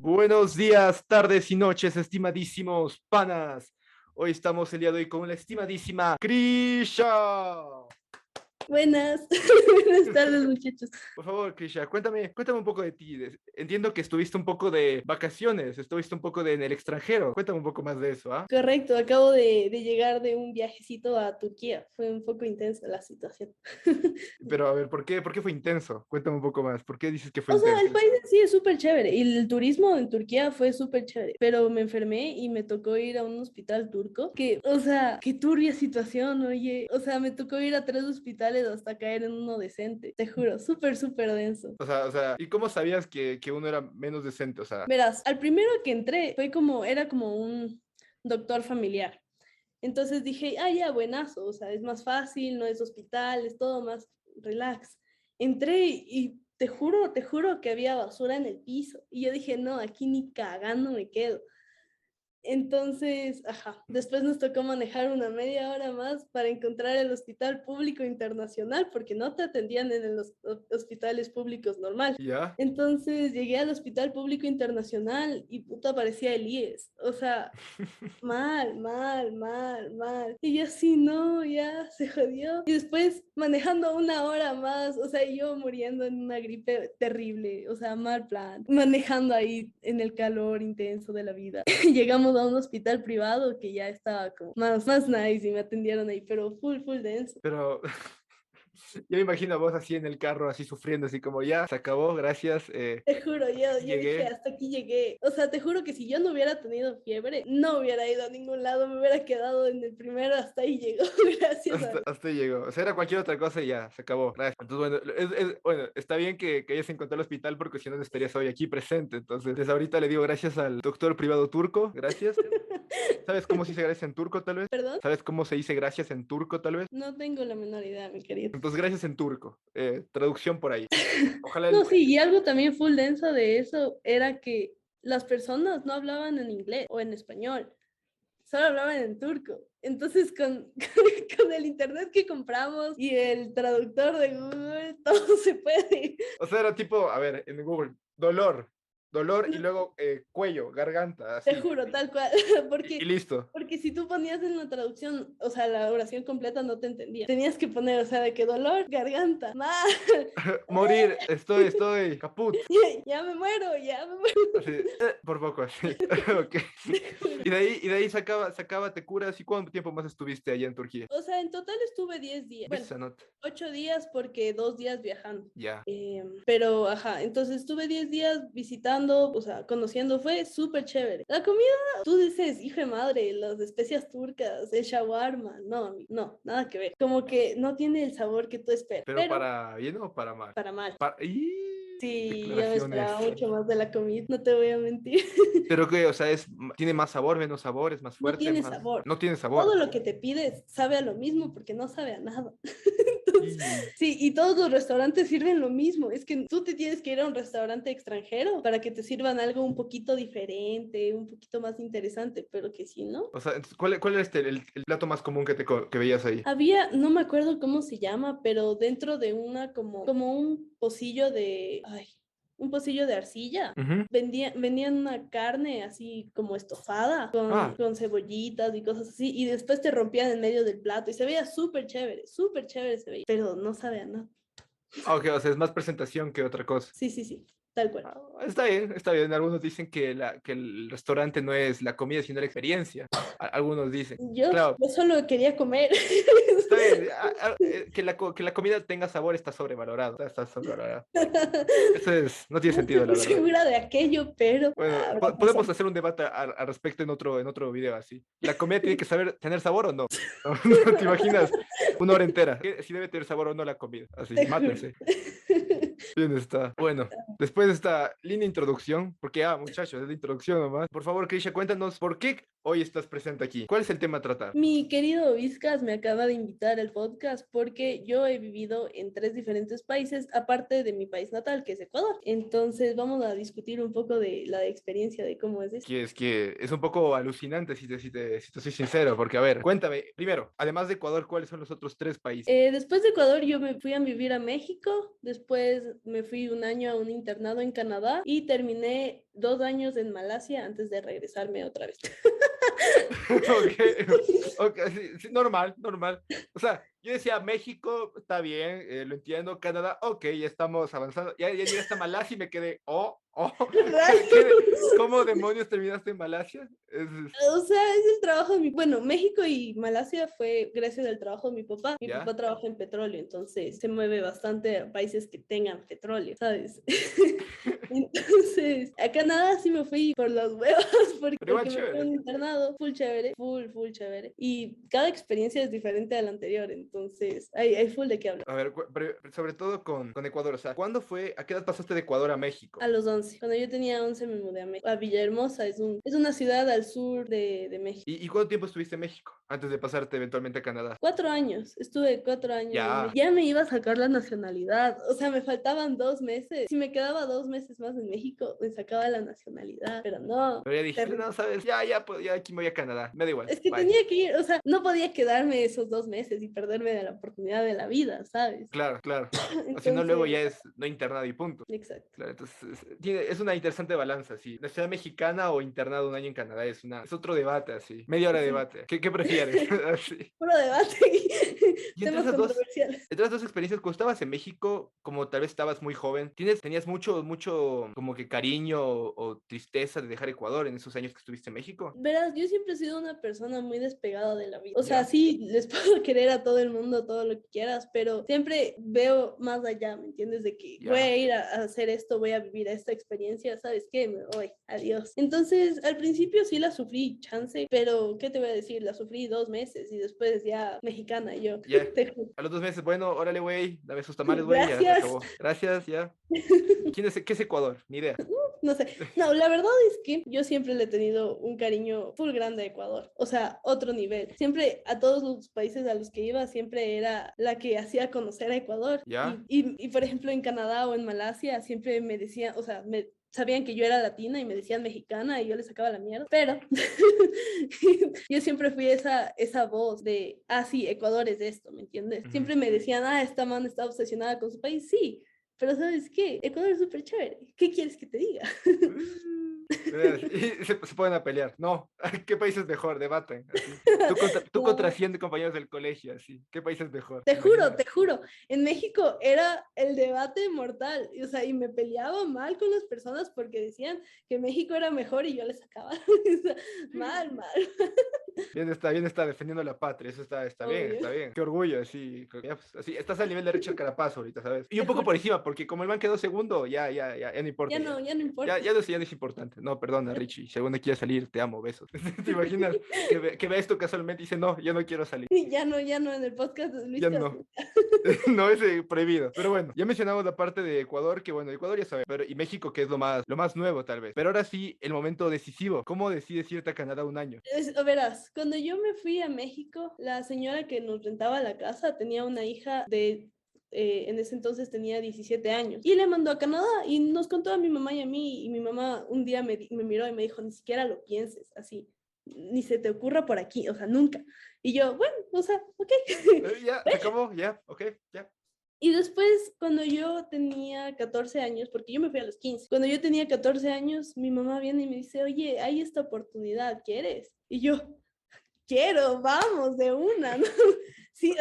Buenos días, tardes y noches, estimadísimos panas. Hoy estamos el día de hoy con la estimadísima Krisha. Buenas, buenas tardes muchachos. Por favor, Krisha, cuéntame un poco de ti. Entiendo que estuviste un poco de vacaciones, estuviste un poco en el extranjero. Cuéntame un poco más de eso, ¿ah? Correcto, acabo de llegar de un viajecito a Turquía. Fue un poco intensa la situación. Pero a ver, ¿por qué fue intenso? Cuéntame un poco más. ¿Por qué dices que fue O sea, el intenso? país en sí es súper chévere y el turismo en Turquía fue súper chévere, pero me enfermé y me tocó ir a un hospital turco que, o sea, qué turbia situación, oye. O sea, me tocó ir a 3 hospitales hasta caer en uno decente, te juro, súper, súper denso. ¿Y cómo sabías que uno era menos decente? O sea, Verás, al primero que entré era como un doctor familiar. Entonces dije, ah, ya, buenazo, o sea, es más fácil, no es hospital, es todo más relax. Entré y te juro que había basura en el piso. Y yo dije, no, aquí ni cagando me quedo. Entonces, ajá, después nos tocó manejar una media hora más para encontrar el hospital público internacional, porque no te atendían en los hospitales públicos normal. ¿ya? Entonces llegué al hospital público internacional y puta parecía el IES. O sea, mal, mal, mal, mal. Y yo así, no, ya se jodió. Y después manejando una hora más, o sea, yo muriendo en una gripe terrible, o sea, mal plan. Manejando ahí en el calor intenso de la vida. Llegamos a un hospital privado que ya estaba como más nice y me atendieron ahí, pero full denso. Pero yo me imagino a vos así en el carro, así sufriendo, así como ya, se acabó, gracias, Te juro, yo dije, llegué. hasta aquí llegué. O sea, te juro que si yo no hubiera tenido fiebre, no hubiera ido a ningún lado, me hubiera quedado en el primero, hasta ahí llegó, gracias a Dios. Hasta ahí llegó. O sea, era cualquier otra cosa y ya, se acabó. Gracias. Entonces, bueno, está bien que hayas encontrado el hospital porque si no, no estarías hoy aquí presente. Entonces, desde ahorita le digo gracias al doctor privado turco. Gracias. ¿Sabes cómo se dice gracias en turco, tal vez? ¿Perdón? ¿Sabes cómo se dice gracias en turco, tal vez? No tengo la menor idea, mi querido. Entonces, gracias en turco. Traducción por ahí. Ojalá No, sí, y algo también full denso de eso era que las personas no hablaban en inglés o en español, solo hablaban en turco. Entonces, con el internet que compramos y el traductor de Google, todo se puede. O sea, era tipo, a ver, en Google, dolor y luego cuello, garganta, Te así. juro, tal cual, Y porque, listo. porque si tú ponías en la traducción, o sea, la oración completa no te entendía. Tenías que poner, o sea, de que dolor, garganta, mal, Morir, estoy, caput. ya me muero, ya me muero. Así, por poco, así. Ok. Te juro. Y de ahí sacaba, te curas. ¿Y cuánto tiempo más estuviste allá en Turquía? O sea, en total estuve 10 días. ¿Ves Bueno, esa nota? 8 días porque 2 días viajando. Ya. Pero, ajá, entonces estuve 10 días visitando, o sea, conociendo, fue súper chévere. La comida, tú dices, hijo de madre, las especias turcas, el shawarma, no, no, nada que ver. Como que no tiene el sabor que tú esperas, ¿Pero pero para bien o para mal? para mal. Sí, yo me Declaraciones. esperaba mucho más de la comida, no te voy a mentir. ¿Pero qué? O sea, ¿tiene más sabor, menos sabor, es más No fuerte, tiene más... sabor. No tiene sabor. Todo lo que te pides sabe a lo mismo porque no sabe a nada. Y... Sí, y todos los restaurantes sirven lo mismo. Es que tú te tienes que ir a un restaurante extranjero para que te sirvan algo un poquito diferente, un poquito más interesante, pero que si no. O sea, entonces, ¿cuál era el plato más común que veías ahí? Había, no me acuerdo cómo se llama, pero dentro de una como un pocillo de, ay, un pocillo de arcilla. Ujú. Vendían una carne así como estofada Ah, con cebollitas y cosas así, y después te rompían en medio del plato y se veía súper chévere se veía, pero no sabe a nada. ok, o sea, es más presentación que otra cosa. Sí, tal cual. Ah, está bien, está bien. Algunos dicen que el restaurante no es la comida, sino la experiencia. Algunos dicen. Claro, Yo solo quería comer. está bien. Que la comida tenga sabor está sobrevalorado. Está sobrevalorado. Eso no tiene No estoy sentido, la muy verdad. segura de aquello, pero Bueno, habrá podemos pasado. hacer un debate al respecto en otro video así. ¿La comida tiene que tener sabor o no? ¿No? ¿No te imaginas? Una hora entera. Si debe tener sabor o no la comida. Así, Te juro. mátense. Bien está. Bueno, después de esta linda introducción, porque muchachos, es la introducción nomás. Por favor, Krisha, cuéntanos por qué hoy estás presente aquí. ¿Cuál es el tema a tratar? Mi querido Vizcas me acaba de invitar al podcast porque yo he vivido en 3 diferentes países, aparte de mi país natal, que es Ecuador. Entonces vamos a discutir un poco de la experiencia de cómo es esto. Que es un poco alucinante si te soy sincero, porque a ver, cuéntame, primero, además de Ecuador, ¿cuáles son los otros tres países? Después de Ecuador yo me fui a vivir a México, después me fui un año a un internado en Canadá y terminé 2 años en Malasia antes de regresarme otra vez. Ok, ok, sí, sí, normal, normal. O sea, yo decía, México, está bien, lo entiendo, Canadá, ok, ya estamos avanzando. Ya llegaste a Malasia y me quedé, Raro. ¿cómo demonios terminaste en Malasia? O sea, es el trabajo de mi... Bueno, México y Malasia fue gracias al trabajo de mi papá. Mi ¿Ya? papá trabaja en petróleo, entonces se mueve bastante a países que tengan petróleo, ¿sabes? Entonces, a Canadá sí me fui por los huevos, Pero igual porque me fui a chévere. un internado, full chévere, full chévere. Y cada experiencia es diferente a la anterior, entonces hay full de qué hablar. A ver, pero sobre todo con Ecuador, o sea, ¿cuándo fue, a qué edad pasaste de Ecuador a México? A los 11. Cuando yo tenía 11 me mudé a México, a Villahermosa, es una ciudad al sur de México. ¿Y cuánto tiempo estuviste en México antes de pasarte eventualmente a Canadá? 4 años, estuve 4 años en Ya, México. Ya me iba a sacar la nacionalidad, o sea, me faltaban 2 meses. Si me quedaba 2 meses más en México, me sacaba la nacionalidad, pero no. pero ya dijiste, Terrible. no, sabes, ya, pues, ya aquí me voy a Canadá, me da igual, Es que bye. tenía que ir, o sea, no podía quedarme esos 2 meses y perderme de la oportunidad de la vida, ¿sabes? Claro, claro. O si no, luego Entonces, ya es no internado y punto. exacto. Claro, entonces es una interesante balanza, sí. La ciudad mexicana o internado un año en Canadá es otro debate, así. Media hora de Sí, debate. ¿Qué prefieres? Así. puro debate, Y temas controversiales. entre las dos experiencias, cuando estabas en México, como tal vez estabas muy joven, tenías mucho como que cariño o tristeza de dejar Ecuador en esos años que estuviste en México? Verás, yo siempre he sido una persona muy despegada de la vida. O sea, ¿Ya? sí, les puedo querer a todo el mundo, todo lo que quieras, pero siempre veo más allá, ¿me entiendes? De que voy ¿Ya? a ir a hacer esto, voy a vivir esta experiencia, ¿sabes qué? Me voy, adiós. Entonces, al principio sí la sufrí, chance, pero ¿qué te voy a decir? La sufrí 2 meses y después ya mexicana yo. Ya. Te juro. A los 2 meses, bueno, órale, güey, dame sus tamales, güey, ya se Gracias. acabó. Gracias, ya. ¿Qué es Ecuador? Ni idea. No sé, no, la verdad es que yo siempre le he tenido un cariño full grande a Ecuador, o sea, otro nivel. Siempre a todos los países a los que iba, siempre era la que hacía conocer a Ecuador. ¿Ya? Y por ejemplo, en Canadá o en Malasia, siempre me decían, o sea, sabían que yo era latina y me decían mexicana y yo les sacaba la mierda, pero yo siempre fui esa voz de, ah, sí, Ecuador es esto, ¿me entiendes? Ujú. Siempre me decían, ah, esta man está obsesionada con su país, sí, pero ¿sabes qué? Ecuador es súper chévere. ¿Qué quieres que te diga? Y se ponen a pelear. No, ¿qué país es mejor? Debaten, así. Tú contra No, 100 compañeros del colegio, así. ¿Qué país es mejor? te ¿Te juro, imaginas? te juro. En México era el debate mortal. O sea, y me peleaba mal con las personas porque decían que México era mejor y yo les sacaba. O sea, mal, mal. Bien está defendiendo la patria, eso está bien, Obvio. está bien. Qué orgullo, así, ya, pues, así, estás al nivel de Richard Carapaz ahorita, ¿sabes? Y un Te poco juro. por encima, porque como el man quedó segundo, ya no importa, ya. Ya no Ya, importa. ya no es importante. No, perdona, Richie, si alguno quiere salir, te amo, besos. ¿Te imaginas que ve esto casualmente y dice, no, yo no quiero salir? Ya no, en el podcast de Luis Ya no. Castillo. No es prohibido. Pero bueno, ya mencionamos la parte de Ecuador, que bueno, Ecuador ya sabe, pero y México, que es lo más nuevo tal vez. Pero ahora sí, el momento decisivo. ¿Cómo decides irte a Canadá un año? Verás, cuando yo me fui a México, la señora que nos rentaba la casa tenía una hija en ese entonces tenía 17 años y le mandó a Canadá y nos contó a mi mamá y a mí y mi mamá un día me miró y me dijo, ni siquiera lo pienses así, ni se te ocurra por aquí, o sea, nunca. Y yo, bueno, o sea, ok. Ya, se acabó, ya, ok, ya. Y después, cuando yo tenía 14 años, porque yo me fui a los 15, cuando yo tenía 14 años, mi mamá viene y me dice, oye, hay esta oportunidad, ¿quieres? Y yo, quiero, vamos, de una, ¿no? Sí,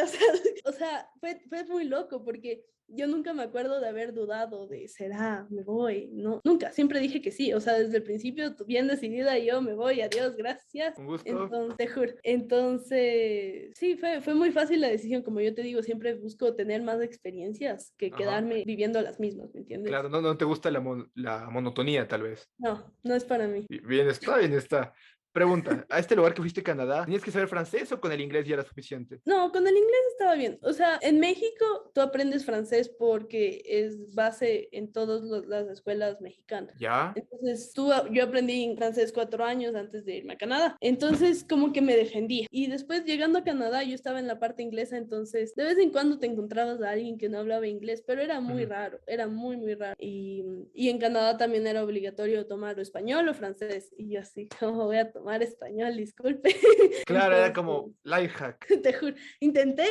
o sea, fue muy loco porque yo nunca me acuerdo de haber dudado de, ¿será? ¿Me voy? No, nunca, siempre dije que sí, o sea, desde el principio bien decidida, yo me voy, adiós, gracias. Un gusto. Entonces, te juro. Entonces, sí, fue muy fácil la decisión, como yo te digo, siempre busco tener más experiencias que Ajá. quedarme viviendo las mismas, ¿me entiendes? Claro, no te gusta la monotonía, tal vez. No, no es para mí. Bien está, bien está. Pregunta, ¿a este lugar que fuiste a Canadá, tenías que saber francés o con el inglés ya era suficiente? No, con el inglés estaba bien. O sea, en México tú aprendes francés porque es base en todas las escuelas mexicanas. ¿Ya? Entonces, yo aprendí francés 4 años antes de irme a Canadá. Entonces, como que me defendía. Y después, llegando a Canadá, yo estaba en la parte inglesa, entonces, de vez en cuando te encontrabas a alguien que no hablaba inglés, pero era muy Ujú. raro, era muy, muy raro. Y en Canadá también era obligatorio tomar o español o francés. Y yo así, ¿cómo voy a tomar tomar español, disculpe. Claro, era Entonces, como life hack. te juro,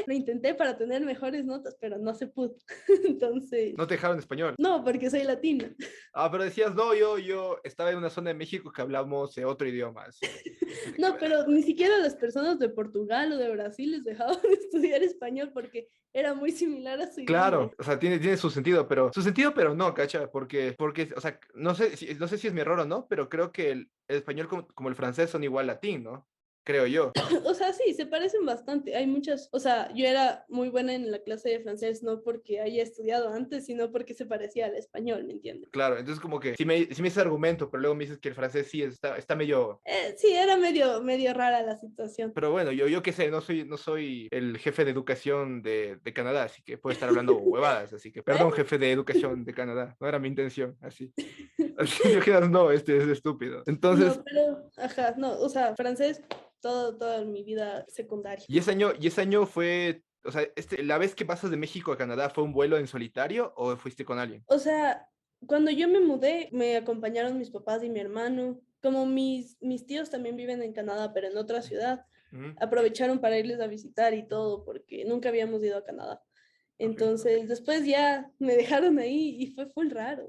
lo intenté para tener mejores notas, pero no se pudo. Entonces, No te dejaron español. no, porque soy latina. Ah, pero decías, no, yo estaba en una zona de México que hablamos otro idioma. Así. No, pero ni siquiera las personas de Portugal o de Brasil les dejaban estudiar español porque era muy similar a su idioma. Claro, o sea, tiene su sentido, pero no, cacha, porque, o sea, no sé si es mi error o no, pero creo que el español como el francés son igual latín, ¿no? Creo yo. O sea, sí, se parecen bastante. Hay muchas, o sea, yo era muy buena en la clase de francés, no porque haya estudiado antes, sino porque se parecía al español, ¿me entiendes? Claro, entonces como que si me dices argumento, pero luego me dices que el francés sí está medio. Sí, era medio rara la situación. Pero bueno, yo qué sé, no soy el jefe de educación de Canadá, así que puedo estar hablando huevadas, así que perdón, Bueno, jefe de educación de Canadá, no era mi intención, así. Así imaginas, no, este es estúpido. Entonces, no, pero, ajá, no, o sea, francés toda mi vida secundaria. y ese año fue, o sea, la vez que pasas de México a Canadá, ¿fue un vuelo en solitario o fuiste con alguien? O sea, cuando yo me mudé, me acompañaron mis papás y mi hermano. Como mis tíos también viven en Canadá, pero en otra ciudad, Ujú, aprovecharon para irles a visitar y todo, porque nunca habíamos ido a Canadá. ok. Entonces, después ya me dejaron ahí y fue full raro,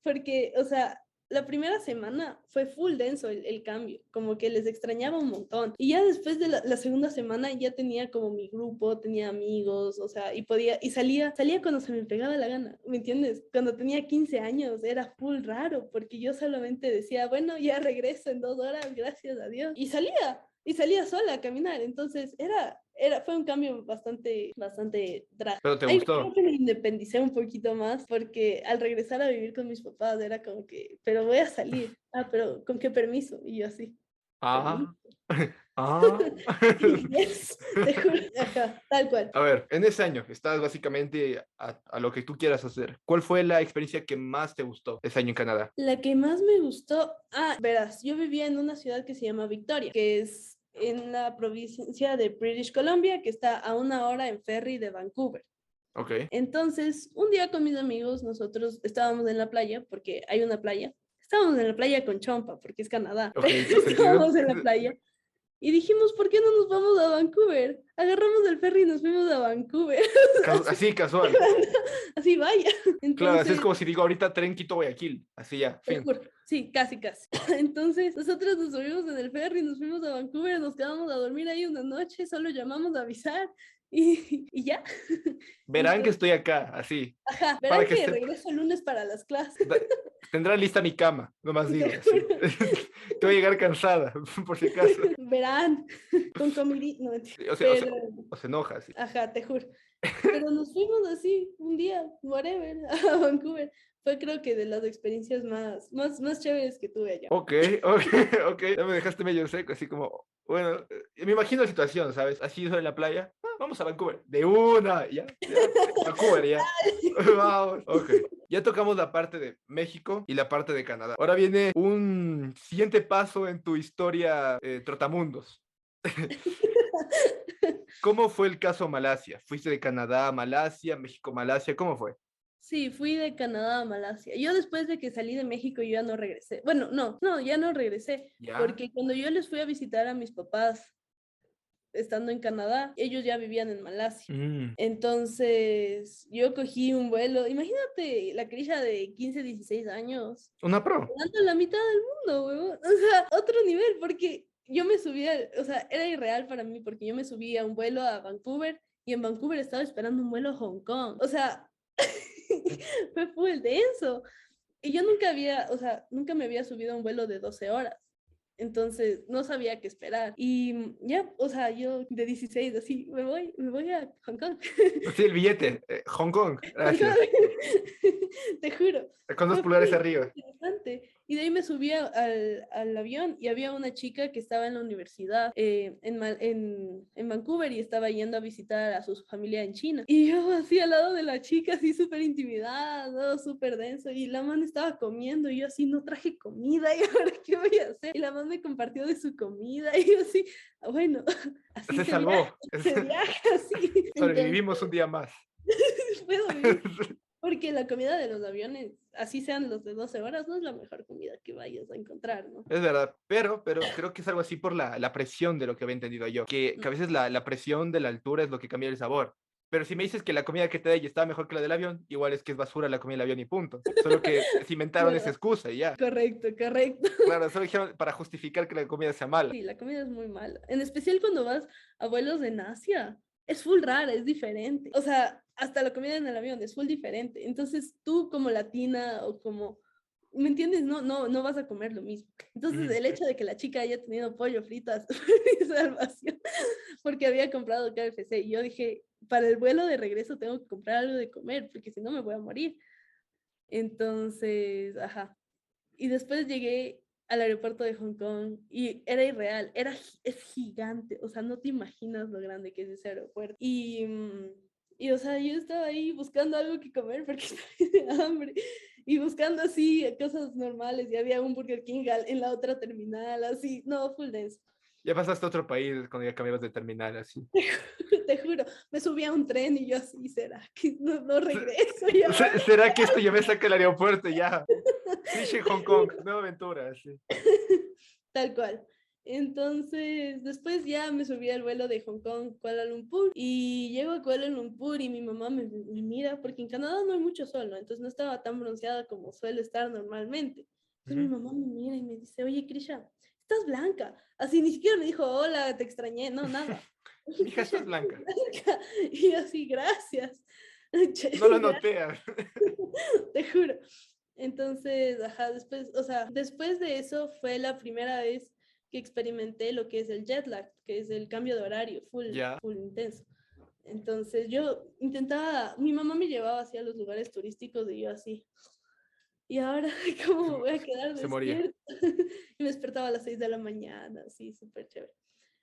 porque, o sea, la primera semana fue full denso el cambio, como que les extrañaba un montón. Y ya después de la segunda semana ya tenía como mi grupo, tenía amigos, o sea, y salía cuando se me pegaba la gana, ¿me entiendes? Cuando tenía 15 años era full raro, porque yo solamente decía, bueno, ya regreso en 2 horas, gracias a Dios. Y salía sola a caminar, entonces fue un cambio bastante drástico. Pero te Ahí gustó. creo que me independicé un poquito más porque al regresar a vivir con mis papás era como que, pero voy a salir. Ah, pero ¿con qué permiso? Y yo así, Ah, permiso. ah. Yes, te juro. Ajá, tal cual. A ver, en ese año estás básicamente a lo que tú quieras hacer. ¿Cuál fue la experiencia que más te gustó ese año en Canadá? La que más me gustó, verás, yo vivía en una ciudad que se llama Victoria, que es en la provincia de British Columbia, que está a 1 hora en ferry de Vancouver. Ok. Entonces, un día con mis amigos, nosotros estábamos en la playa, porque hay una playa. Estábamos en la playa con Chompa, porque es Canadá, Ok, pero tiene sentido. estábamos en la playa. Y dijimos, ¿por qué no nos vamos a Vancouver? Agarramos el ferry y nos fuimos a Vancouver. Así, casual. Así vaya. Claro, así es Entonces, como si digo ahorita tren Quito-Guayaquil. Así ya, te fin. juro, sí, casi, casi. Entonces, nosotros nos subimos en el ferry, nos fuimos a Vancouver, nos quedamos a dormir ahí una noche, solo llamamos a avisar y ya. Verán que Entonces, estoy acá, así. ajá, Para verán que que sepa. regreso el lunes para las clases. Tendrán lista mi cama, nomás Te digo, así. juro. Te voy a llegar cansada, por si acaso. Verán, con comidita, no, mentira. O sea, o sea, Pero, o se enoja, así. ajá, te juro. Pero nos fuimos así un día, whatever, a Vancouver. Fue creo que de las experiencias más chéveres que tuve allá. Ok, ok, ok. Ya me dejaste medio seco, así como, bueno, me imagino la situación, ¿sabes? Así en la playa. Vamos a Vancouver. De una, ya, Vancouver, ya. Vamos. Ok. Ya tocamos la parte de México y la parte de Canadá. Ahora viene un siguiente paso en tu historia, trotamundos. ¿Cómo fue el caso Malasia? ¿Fuiste de Canadá a Malasia, México, Malasia? ¿Cómo fue? Sí, fui de Canadá a Malasia. Yo después de que salí de México, yo ya no regresé. Bueno, no, ya no regresé, ¿Ya? porque cuando yo les fui a visitar a mis papás estando en Canadá, ellos ya vivían en Malasia. Mm, Entonces, yo cogí un vuelo. Imagínate la Krisha de 15, 16 años, una pro. dando la mitad del mundo, huevón. O sea, otro nivel, porque yo me subía, o sea, era irreal para mí, porque yo me subí a un vuelo a Vancouver y en Vancouver estaba esperando un vuelo a Hong Kong. O sea, fue full denso. Y yo nunca me había subido a un vuelo de 12 horas. Entonces no sabía qué esperar. Y ya, o sea, yo de 16 así, me voy a Hong Kong. Sí, el billete. Hong Kong. Hong Gracias. Kong. Te juro. Con dos Fue pulgares muy arriba. interesante. Y de ahí me subí al avión y había una chica que estaba en la universidad en Vancouver y estaba yendo a visitar a su familia en China. Y yo así al lado de la chica, así súper intimidada, todo súper denso. Y la man estaba comiendo y yo así no traje comida y ahora qué voy a hacer. Y la man me compartió de su comida y yo así, bueno, así Se se viaja, salvó. se viaja así. Entonces, Sobrevivimos un día más. puedo vivir. Porque la comida de los aviones, así sean los de 12 horas, no es la mejor comida que vayas a encontrar, ¿no? Es verdad, pero creo que es algo así por la presión de lo que había entendido yo, que a veces la presión de la altura es lo que cambia el sabor. Pero si me dices que la comida que te da ella estaba mejor que la del avión, igual es que es basura la comida del avión y punto. Solo que se inventaron esa ¿Verdad? excusa y ya. Correcto, correcto. Claro, solo dijeron para justificar que la comida sea mala. Sí, la comida es muy mala. En especial cuando vas a vuelos en Asia. Es full rara, es diferente. O sea, hasta la comida en el avión es full diferente. Entonces tú como latina o como, ¿me entiendes? No vas a comer lo mismo. Entonces Ujú. el hecho de que la chica haya tenido pollo fritas fue mi salvación, porque había comprado KFC y yo dije, para el vuelo de regreso tengo que comprar algo de comer, porque si no me voy a morir. Entonces, ajá. Y después llegué al aeropuerto de Hong Kong y era irreal, es gigante, o sea, no te imaginas lo grande que es ese aeropuerto. Y o sea, yo estaba ahí buscando algo que comer porque tenía hambre y buscando así cosas normales y había un Burger King en la otra terminal, así, no, full denso. Ya pasaste a otro país cuando ya cambiabas de terminal, así. Te juro, me subí a un tren y yo así, ¿será que no regreso ya? ¿Será que esto ya me saca del aeropuerto ya? Cliché Hong Kong, nueva aventura, sí. Tal cual. Entonces, después ya me subí al vuelo de Hong Kong, Kuala Lumpur, y llego a Kuala Lumpur y mi mamá me mira, porque en Canadá no hay mucho sol, ¿no? Entonces no estaba tan bronceada como suele estar normalmente. Entonces mi Ujú. mamá me mira y me dice, oye, Krisha, estás blanca. Así ni siquiera me dijo, hola, te extrañé, no, nada. Oye, Mija, Krisha, estás estás blanca. blanca. Y yo así, gracias. No lo Gracias, noté. te juro. Entonces, ajá, después, o sea, después de eso fue la primera vez que experimenté lo que es el jet lag, que es el cambio de horario, Ya, full intenso. Entonces yo intentaba, mi mamá me llevaba hacia los lugares turísticos y yo así, y ahora cómo se, me mo- voy a quedar se moría. despierta. Y me despertaba a las 6 de la mañana, así, súper chévere.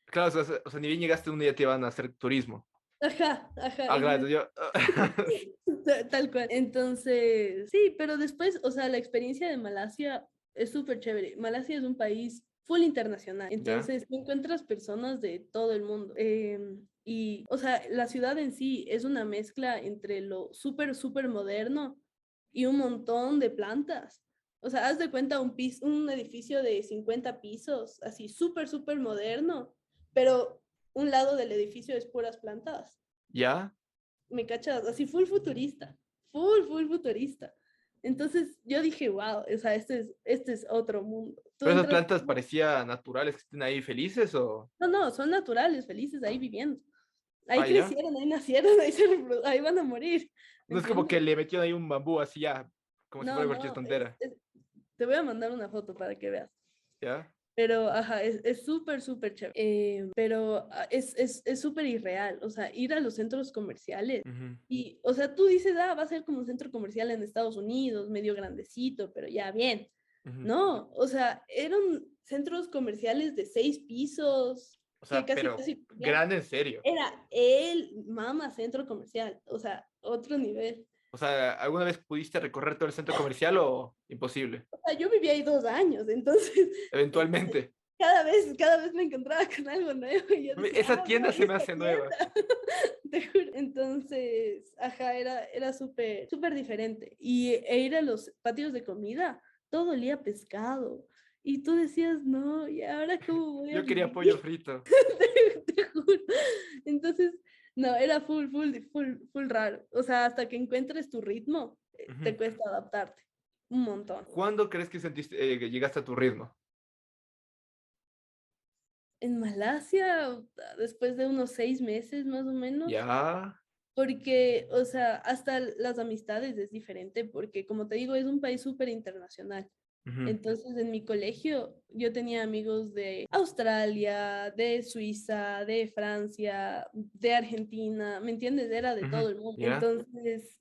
Claro, o sea, ni bien llegaste un día te iban a hacer turismo. Ajá, ajá, Ah, claro, yo... tal cual. Entonces, sí, pero después, o sea, la experiencia de Malasia es súper chévere. Malasia es un país full internacional, ¿Ya? entonces tú encuentras personas de todo el mundo. Y, o sea, la ciudad en sí es una mezcla entre lo súper moderno y un montón de plantas. O sea, haz de cuenta un edificio de 50 pisos, así súper moderno, pero un lado del edificio es puras plantas. ¿Ya? ¿Me cachas? Así full futurista. Entonces yo dije, wow, o sea, este es otro mundo. Tú ¿Pero esas entras, plantas parecían naturales que estén ahí felices o...? no, son naturales, felices ahí viviendo. Ahí Ah, ¿ya? crecieron, ahí nacieron, ahí van a morir, ¿me No es como entiendes? que le metieron ahí un bambú así ya, como si No, fuera cualquier no, tontera. te voy a mandar una foto para que veas. ¿Ya? Pero, ajá, es súper chévere. Pero es súper irreal. O sea, ir a los centros comerciales. Ujú, Y, o sea, tú dices, va a ser como un centro comercial en Estados Unidos, medio grandecito, pero ya bien. ujú. No, o sea, eran centros comerciales de 6 pisos, O que sea, pero casi ya grande en serio. era el mama centro comercial. O sea, otro nivel. O sea, ¿alguna vez pudiste recorrer todo el centro comercial o imposible? O sea, yo viví ahí 2 años, entonces Eventualmente. cada vez me encontraba con algo nuevo y yo decía, Esa voy tienda a se me esta hace nueva. tienda, te juro. Entonces, ajá, era súper diferente. E ir a los patios de comida, todo olía a pescado. Y tú decías, no, ¿y ahora cómo voy a Yo quería vivir? pollo frito. Te juro. Entonces, no, era full raro. O sea, hasta que encuentres tu ritmo, Ujú. te cuesta adaptarte un montón. ¿Cuándo crees que sentiste que llegaste a tu ritmo? En Malasia, después de unos 6 meses más o menos, Ya. porque, o sea, hasta las amistades es diferente, porque como te digo, es un país súper internacional. Ujú, Entonces, en mi colegio yo tenía amigos de Australia, de Suiza, de Francia, de Argentina, ¿me entiendes? Era de ujú. todo el mundo. Ya. Entonces,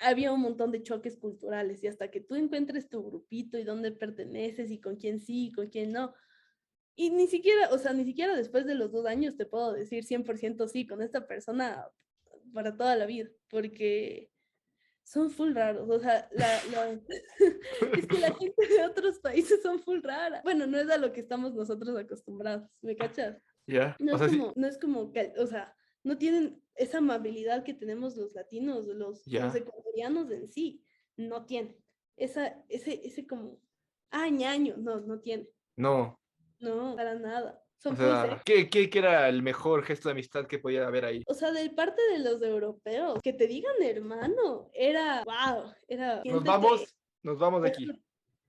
había un montón de choques culturales y hasta que tú encuentres tu grupito y dónde perteneces y con quién sí y con quién no, y ni siquiera, o sea, ni siquiera después de los 2 años te puedo decir 100% sí con esta persona para toda la vida, porque son full raros, o sea, es que la gente de otros países son full rara. Bueno, no es a lo que estamos nosotros acostumbrados, ¿me cachas? Ya. O sea, sí. No es como, o sea, no tienen esa amabilidad que tenemos los latinos, los Ya. ecuatorianos en sí, no tienen. Ese como, ñaño, no tiene. No. No, para nada. O Son full sea, secos. ¿qué era el mejor gesto de amistad que podía haber ahí? O sea, de parte de los europeos, que te digan hermano, wow, era Nos gente que, vamos, nos vamos de te aquí. juro,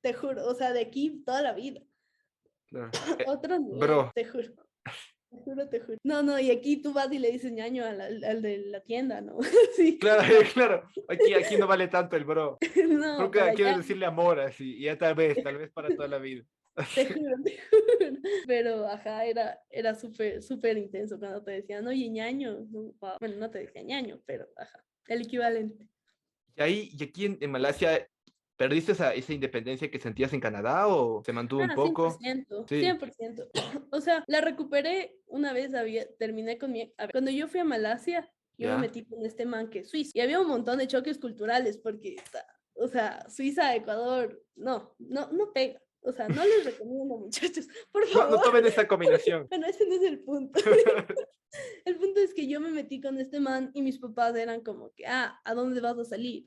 te juro, o sea, de aquí toda la vida. Claro. Otro nivel, Bro, te juro. Te juro, te juro. No, y aquí tú vas y le dices ñaño al de la tienda, ¿no? Sí, claro, no, claro. Aquí no vale tanto el bro. Creo no, que para quieres allá, decirle amor así, y ya tal vez para toda la vida. te juro, te juro. Pero, ajá, era súper, súper intenso cuando te decían, oye, ñaño. No, wow. Bueno, no te decía ñaño, pero, ajá, el equivalente. Y aquí en Malasia, ¿perdiste esa independencia que sentías en Canadá o se mantuvo un Cien por poco? ciento Sí, 100%. O sea, la recuperé una vez, terminé con mi... A ver, cuando yo fui a Malasia, yo me ya. metí con este man que es suizo. Y había un montón de choques culturales porque, o sea, Suiza, Ecuador, no pega. O sea, no les recomiendo, muchachos, por No, no favor. tomen esa combinación. Bueno, ese no es el punto. El punto es que yo me metí con este man y mis papás eran como que, ¿a dónde vas a salir?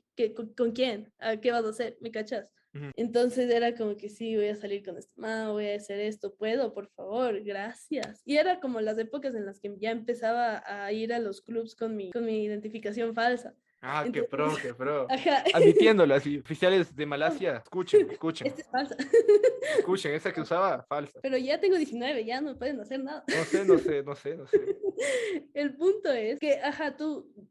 ¿Con quién? ¿Qué vas a hacer? ¿Me cachas? Ujú. Entonces era como que sí, voy a salir con este man, voy a hacer esto, puedo, por favor, gracias. Y era como las épocas en las que ya empezaba a ir a los clubs con mi identificación falsa. Ah, qué Entonces, pro, qué pro. ajá, Admitiéndolo así, oficiales de Malasia, escuchen, esta es falsa. escuchen, esa que usaba, falsa. Pero ya tengo 19, ya no pueden hacer nada. No sé. El punto es que, ajá,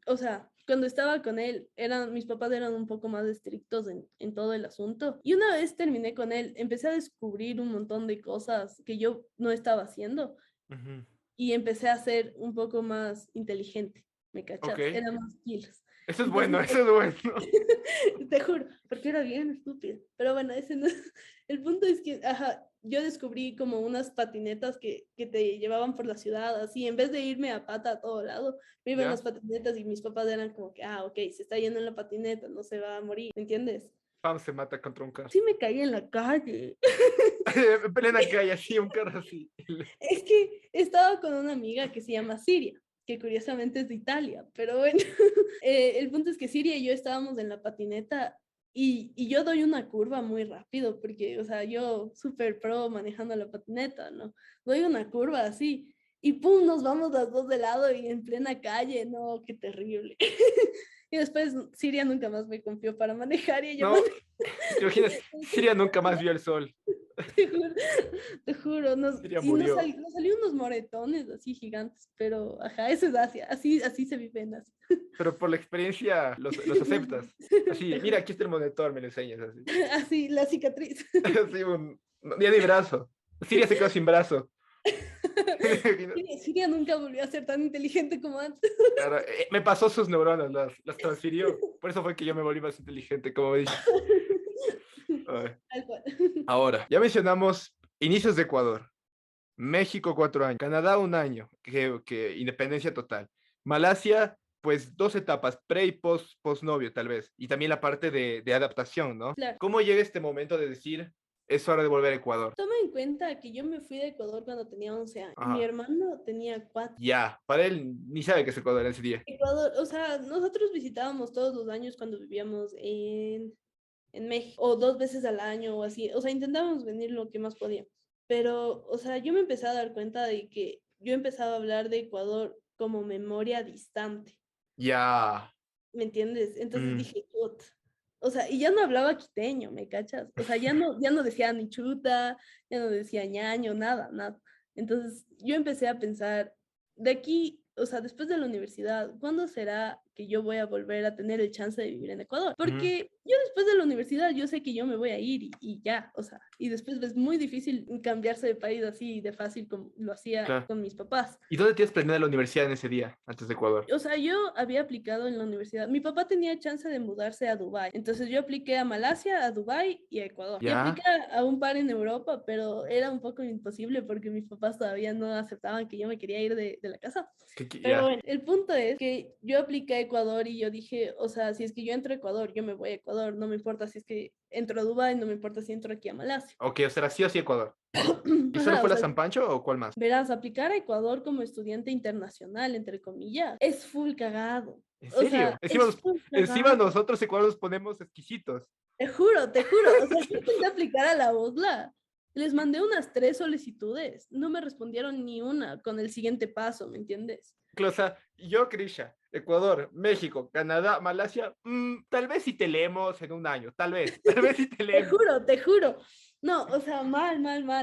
o sea, cuando estaba con él, mis papás eran un poco más estrictos en todo el asunto. Y una vez terminé con él, empecé a descubrir un montón de cosas que yo no estaba haciendo Ujú. y empecé a ser un poco más inteligente, ¿me Ok, cachas? Era más kilos. eso es bueno, Entonces, eso es bueno. te juro, porque era bien estúpido. Pero bueno, ese no es... El punto es que, ajá, yo descubrí como unas patinetas que te llevaban por la ciudad, así, en vez de irme a pata a todo lado, me iban en ¿Ya? las patinetas y mis papás eran como que, ok, se está yendo en la patineta, no se va a morir, ¿me entiendes? Pam se mata contra un carro. Sí me caí en la calle. En plena calle, así, un carro así. Es que estaba con una amiga que se llama Siria, que curiosamente es de Italia, pero bueno, el punto es que Siria y yo estábamos en la patineta y yo doy una curva muy rápido, porque, o sea, yo súper pro manejando la patineta, ¿no? Doy una curva así y pum, nos vamos las dos de lado y en plena calle, no, qué terrible. Y después Siria nunca más me confió para manejar y ella No, ¿te imaginas? Siria nunca más vio el sol. te juro, te juro, Siria y murió. nos salió unos moretones así gigantes, pero ajá, eso es Asia, así se vive en Asia. Pero por la experiencia los aceptas. Así, Te mira, juro. aquí está el monitor, me lo enseñas así. Así, la cicatriz. Así, ya ni brazo. Siria se quedó sin brazo. Siria nunca volvió a ser tan inteligente como antes. Claro, me pasó sus neuronas, las transfirió. Por eso fue que yo me volví más inteligente, como dices. Ay. Tal cual. Ahora, ya mencionamos inicios de Ecuador. México, 4 años. Canadá, 1 año. Que independencia total. Malasia, pues 2 etapas, pre y post novio, tal vez. Y también la parte de adaptación, ¿no? Claro. ¿Cómo llega este momento de decir, es hora de volver a Ecuador? Toma en cuenta que yo me fui de Ecuador cuando tenía 11 años. Mi Ajá. hermano tenía 4. Ya, para él ni sabe que es Ecuador en ese día. Ecuador, o sea, nosotros visitábamos todos los años cuando vivíamos en México, o 2 veces al año o así. O sea, intentábamos venir lo que más podíamos. Pero, o sea, yo me empecé a dar cuenta de que yo empezaba a hablar de Ecuador como memoria distante. Ya. ¿Me entiendes? Entonces Mm, dije, "Chut". O sea, y ya no hablaba quiteño, ¿me cachas? O sea, ya no decía ni chuta, ya no decía ñaño, nada. Entonces yo empecé a pensar, de aquí, o sea, después de la universidad, ¿cuándo será que yo voy a volver a tener el chance de vivir en Ecuador? mm. Porque yo después de la universidad, yo sé que yo me voy a ir y ya, o sea, y después es muy difícil cambiarse de país así de fácil como lo hacía Claro. con mis papás. ¿Y dónde tienes planeada la universidad en ese día, antes de Ecuador? O sea, yo había aplicado en la universidad. Mi papá tenía chance de mudarse a Dubái. Entonces yo apliqué a Malasia, a Dubái y a Ecuador. Y Ya. apliqué a un par en Europa, pero era un poco imposible porque mis papás todavía no aceptaban que yo me quería ir de la casa. Pero Ya. bueno, el punto es que yo apliqué a Ecuador y yo dije, o sea, si es que yo entro a Ecuador, yo me voy a Ecuador, no me importa si es que entro a Dubái, no me importa si entro aquí a Malasia. Ok, o sea, sí o sí Ecuador. ¿Y solo Ajá, fue o la sea, San Pancho o cuál más? verás, aplicar a Ecuador como estudiante internacional, entre comillas, es full cagado. ¿En O serio? sea, es full Encima cagado. nosotros Ecuador nos ponemos exquisitos. Te juro. O sea, yo intenté aplicar a la OSLA. Les mandé unas 3 solicitudes. No me respondieron ni una con el siguiente paso, ¿me entiendes? O sea, yo, Krisha, Ecuador, México, Canadá, Malasia, tal vez si te leemos en un año, tal vez si te leemos. Te juro. No, o sea, mal.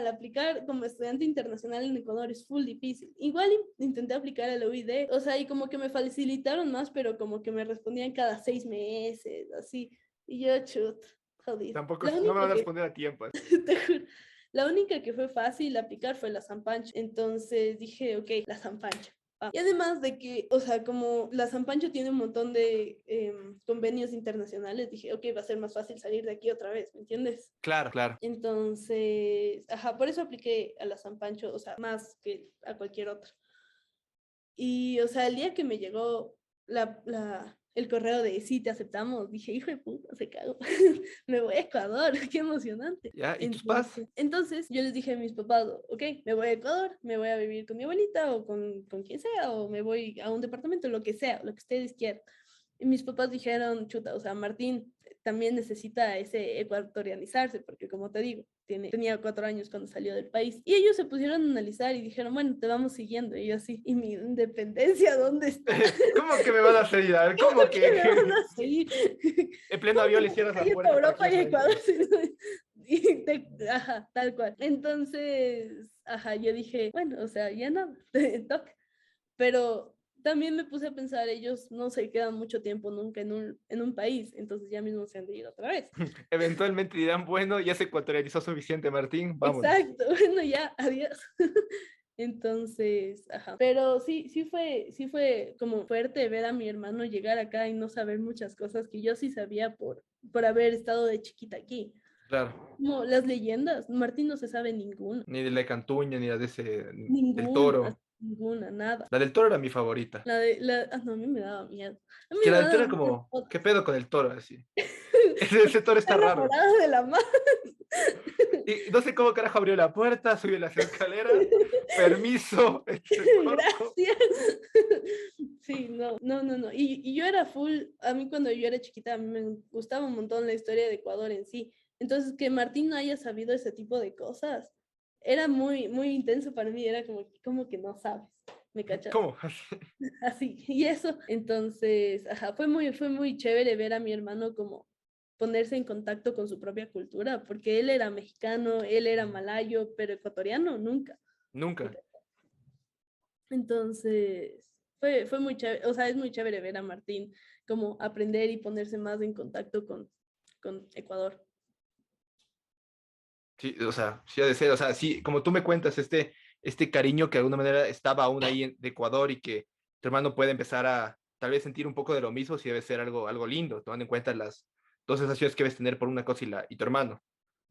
Aplicar como estudiante internacional en Ecuador es full difícil. Igual intenté aplicar a la UID, o sea, y como que me facilitaron más, pero como que me respondían cada 6 meses, así. Y yo, chut, jodido. Tampoco, La no me única van a que, responder a tiempo. te juro, la única que fue fácil aplicar fue la San Pancho. Entonces dije, ok, la San Pancho. Y además de que, o sea, como la San Pancho tiene un montón de convenios internacionales, dije, ok, va a ser más fácil salir de aquí otra vez, ¿me entiendes? Claro, claro. Entonces, ajá, por eso apliqué a la San Pancho, o sea, más que a cualquier otra. Y, o sea, el día que me llegó el correo de sí, te aceptamos, dije, hijo de puta, se cagó. Me voy a Ecuador, qué emocionante. ¿Ya? ¿Y tus papás? Entonces, yo les dije a mis papás, ok, me voy a Ecuador, me voy a vivir con mi abuelita o con quien sea, o me voy a un departamento, lo que sea, lo que ustedes quieran. Y mis papás dijeron, chuta, o sea, Martín también necesita ese ecuatorianizarse, porque como te digo, tenía 4 años cuando salió del país. Y ellos se pusieron a analizar y dijeron, bueno, te vamos siguiendo. Y yo así, ¿y mi independencia dónde está? ¿Cómo que me van a seguir? A ver, ¿cómo ¿Qué me van que a seguir? en pleno ¿Cómo que avión le me cierras voy la a puerta para que Europa y ellos no Ecuador? entren? Ajá, tal cual. Entonces, ajá, yo dije, bueno, o sea, ya no, toca. Pero también me puse a pensar, ellos no se quedan mucho tiempo nunca en un país, entonces ya mismo se han de ir otra vez. Eventualmente dirán, bueno, ya se ecuatorianizó suficiente, Martín, vámonos. Exacto, bueno, ya, adiós. Entonces, ajá. Pero sí fue como fuerte ver a mi hermano llegar acá y no saber muchas cosas que yo sí sabía por haber estado de chiquita aquí. Claro. Como las leyendas, Martín no se sabe ninguna, Ni de la Cantuña, ni la de ese, del ninguna, Toro. ninguna, nada. La del Toro era mi favorita. No, a mí me daba miedo. A mí Es que me la del Toro daba era miedo como, ¿qué todas. pedo con el Toro? Así. Ese Toro Está está raro. enamorada de la madre. Y no sé cómo carajo abrió la puerta, subió las escaleras. Permiso, este corto. Gracias. Sí, no. Y yo era full, a mí cuando yo era chiquita, a mí me gustaba un montón la historia de Ecuador en sí. Entonces, que Martín no haya sabido ese tipo de cosas, era muy intenso para mí, era como que no sabes, ¿me cachas? ¿Cómo? Así, y eso, entonces, ajá, fue muy chévere ver a mi hermano como ponerse en contacto con su propia cultura, porque él era mexicano, él era malayo, pero ecuatoriano nunca. Nunca. Entonces, fue muy chévere, o sea, es muy chévere ver a Martín como aprender y ponerse más en contacto con Ecuador. Sí, o sea, sí ha de ser, o sea, sí, como tú me cuentas, este cariño que de alguna manera estaba aún ahí de Ecuador y que tu hermano puede empezar a tal vez sentir un poco de lo mismo, sí debe ser algo lindo, tomando en cuenta las dos sensaciones que debes tener por una cosa y tu hermano.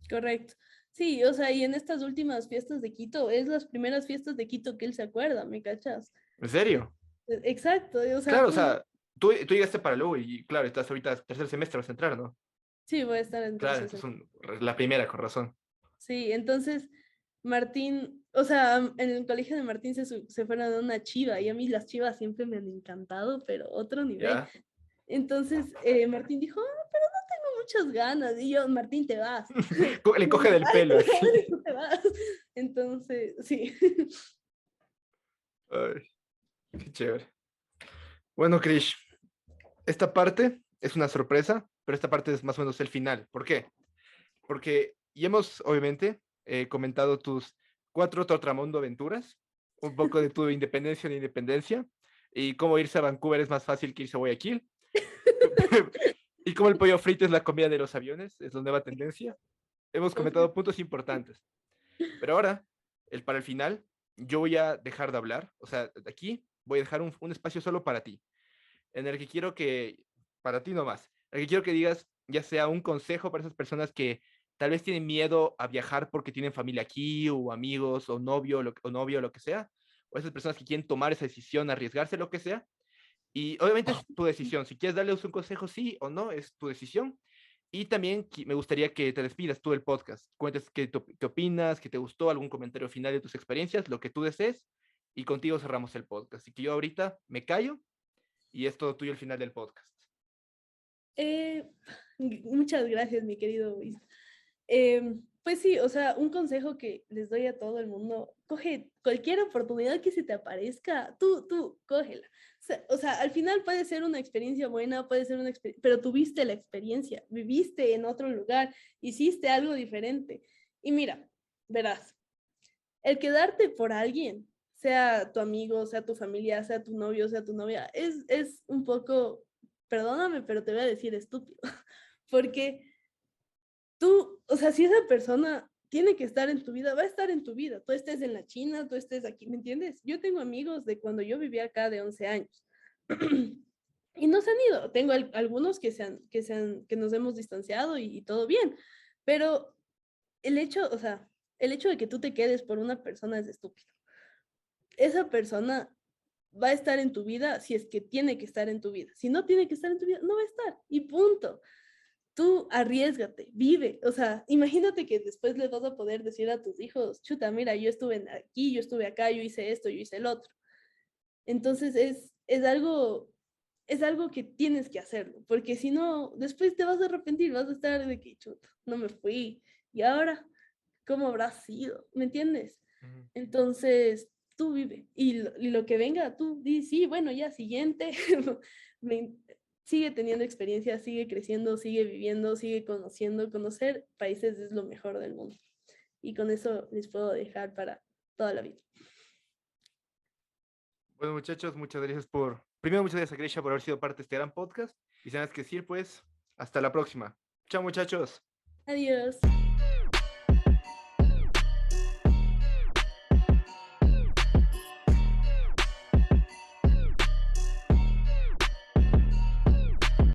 Correcto. Sí, o sea, y en estas últimas fiestas de Quito, es las primeras fiestas de Quito que él se acuerda, ¿me cachas? ¿En serio? Exacto, o sea, Claro, o sea, tú llegaste para luego y claro, estás ahorita tercer semestre, vas a entrar, ¿no? sí, voy a estar en Claro, tercer entonces semestre. la primera, con razón. Sí, entonces Martín, o sea, en el colegio de Martín se fueron a una chiva y a mí las chivas siempre me han encantado, pero otro nivel. ¿Ya? Entonces Martín dijo, "Ah, pero no tengo muchas ganas". Y yo, Martín, te vas. Le Y coge yo, del ay, pelo pero así. tú te vas. Entonces, sí. Ay, qué chévere. Bueno, Krish, esta parte es una sorpresa, pero esta parte es más o menos el final. ¿Por qué? Porque ya hemos, obviamente, comentado tus 4 Trotamundo aventuras, un poco de tu independencia en independencia, y cómo irse a Vancouver es más fácil que irse a Guayaquil, y cómo el pollo frito es la comida de los aviones, es la nueva tendencia. Hemos Confirmo. comentado puntos importantes. Pero ahora, para el final, yo voy a dejar de hablar, o sea, de aquí voy a dejar un espacio solo para ti, en el que quiero que, para ti nomás, en el que quiero que digas, ya sea un consejo para esas personas que tal vez tienen miedo a viajar porque tienen familia aquí, o amigos, o novio, o novio, lo que sea, o esas personas que quieren tomar esa decisión, arriesgarse, lo que sea, Y obviamente es tu decisión. Si quieres darles un consejo, sí o no, es tu decisión. Y también me gustaría que te despidas tú del podcast. Cuentes qué opinas, qué te gustó, algún comentario final de tus experiencias, lo que tú desees. Y contigo cerramos el podcast. Así que yo ahorita me callo y es todo tuyo el final del podcast. Eh, Muchas gracias, mi querido Luis. Pues sí, o sea, un consejo que les doy a todo el mundo, coge cualquier oportunidad que se te aparezca, tú, cógela. O sea, al final puede ser una experiencia buena, puede ser una experiencia, pero tuviste la experiencia, viviste en otro lugar, hiciste algo diferente. Y mira, verás, el quedarte por alguien, sea tu amigo, sea tu familia, sea tu novio, sea tu novia, es un poco, perdóname, pero te voy a decir estúpido, porque tú, o sea, si esa persona tiene que estar en tu vida, va a estar en tu vida. Tú estés en la China, tú estés aquí, ¿me entiendes? Yo tengo amigos de cuando yo vivía acá de 11 años y no se han ido. Tengo algunos que nos hemos distanciado y todo bien, pero el hecho, o sea, el hecho de que tú te quedes por una persona es estúpido. Esa persona va a estar en tu vida si es que tiene que estar en tu vida. Si no tiene que estar en tu vida, no va a estar y punto. Tú arriesgate, vive. O sea, imagínate que después les vas a poder decir a tus hijos, chuta, mira, yo estuve aquí, yo estuve acá, yo hice esto, yo hice el otro. Entonces es algo que tienes que hacerlo, porque si no, después te vas a arrepentir, vas a estar de que, chuta, no me fui. Y ahora, ¿cómo habrá sido? ¿Me entiendes? Ujú. Entonces, tú vive. Y lo que venga, tú di, sí, bueno, ya siguiente. Me- Sigue teniendo experiencia, sigue creciendo, sigue viviendo, sigue conociendo. Conocer países es lo mejor del mundo. Y con eso les puedo dejar para toda la vida. Bueno, muchachos, muchas gracias primero, muchas gracias a Grisha por haber sido parte de este gran podcast. Y si nada más que decir, pues, hasta la próxima. Chao, muchachos. Adiós.